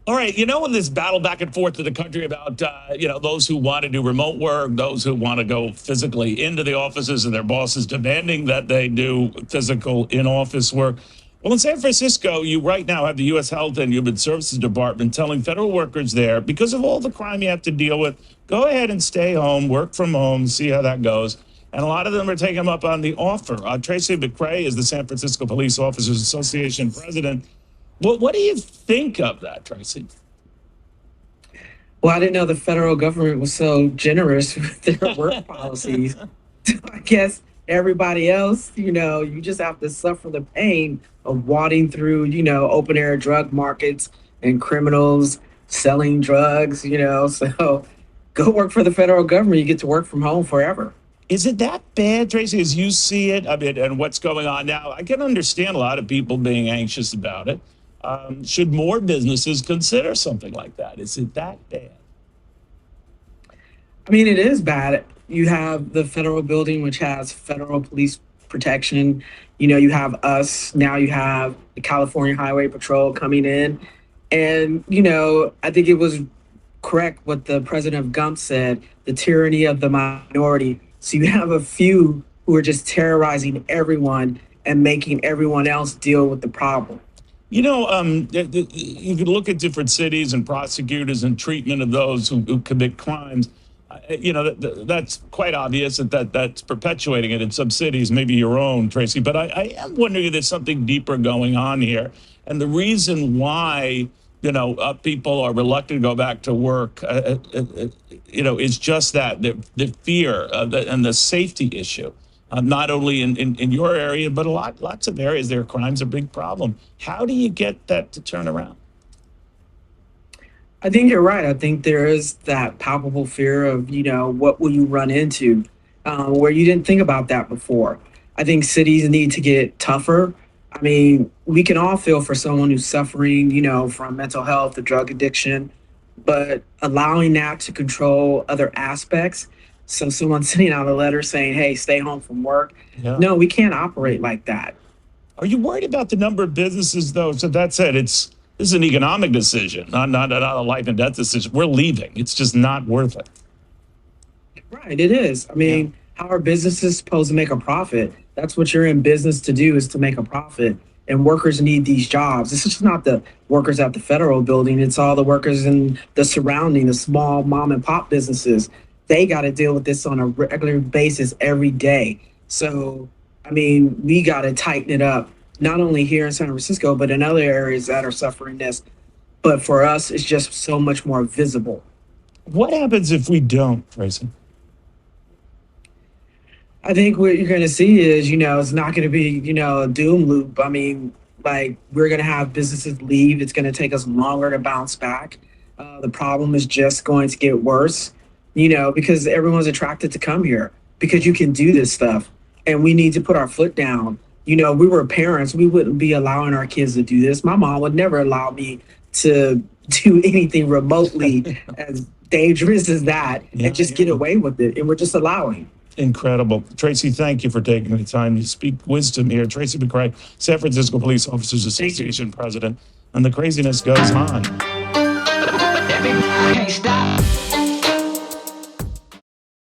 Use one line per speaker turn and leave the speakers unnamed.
All right, in this battle back and forth in the country about those who want to do remote work, those who want to go physically into the offices, and their bosses demanding that they do physical in-office work. Well, in San Francisco, you right now have the U.S. Health and Human Services Department telling federal workers there, because of all the crime you have to deal with, go ahead and stay home, work from home, see how that goes. And a lot of them are taking them up on the offer. Tracy McCray is the San Francisco Police Officers Association president. What do you think of that, Tracy?
Well, I didn't know the federal government was so generous with their work policies. So I guess everybody else, you just have to suffer the pain of wading through, open air drug markets and criminals selling drugs. So go work for the federal government. You get to work from home forever.
Is it that bad, Tracy, as you see it? I mean, and what's going on now? I can understand a lot of people being anxious about it. Should more businesses consider something like that? Is it that bad?
I mean, it is bad. You have the federal building, which has federal police protection. You have us. Now you have the California Highway Patrol coming in. And, I think it was correct what the president of Gump said, the tyranny of the minority. So you have a few who are just terrorizing everyone and making everyone else deal with the problem.
You can look at different cities and prosecutors and treatment of those who commit crimes. That's quite obvious that's perpetuating it in some cities, maybe your own, Tracy. But I am wondering if there's something deeper going on here. And the reason why, people are reluctant to go back to work, is just that the fear and the safety issue. Not only in your area, but lots of areas there, crime's a big problem. How do you get that to turn around?
I think you're right. I think there is that palpable fear of, what will you run into, where you didn't think about that before. I think cities need to get tougher. I mean, we can all feel for someone who's suffering, from mental health or drug addiction, but allowing that to control other aspects. So someone sending out a letter saying, hey, stay home from work.
Yeah.
No, we can't operate like that.
Are you worried about the number of businesses, though? So that said, this is an economic decision, not a life and death decision. We're leaving. It's just not worth it.
Right, it is. I mean, how are businesses supposed to make a profit? That's what you're in business to do, is to make a profit. And workers need these jobs. This is just not the workers at the federal building. It's all the workers in the surrounding, the small mom and pop businesses. They got to deal with this on a regular basis every day. So, I mean, we got to tighten it up, not only here in San Francisco, but in other areas that are suffering this. But for us, it's just so much more visible.
What happens if we don't, Tracy?
I think what you're going to see is, it's not going to be, a doom loop. I mean, like, we're going to have businesses leave. It's going to take us longer to bounce back. The problem is just going to get worse, because everyone's attracted to come here because you can do this stuff. And we need to put our foot down. We were parents. We wouldn't be allowing our kids to do this. My mom would never allow me to do anything remotely as dangerous as that and just get away with it. And we're just allowing.
Incredible. Tracy, thank you for taking the time to speak wisdom here. Tracy McCray, San Francisco Police Officers Association president. And the craziness goes on.
Everybody can't stop.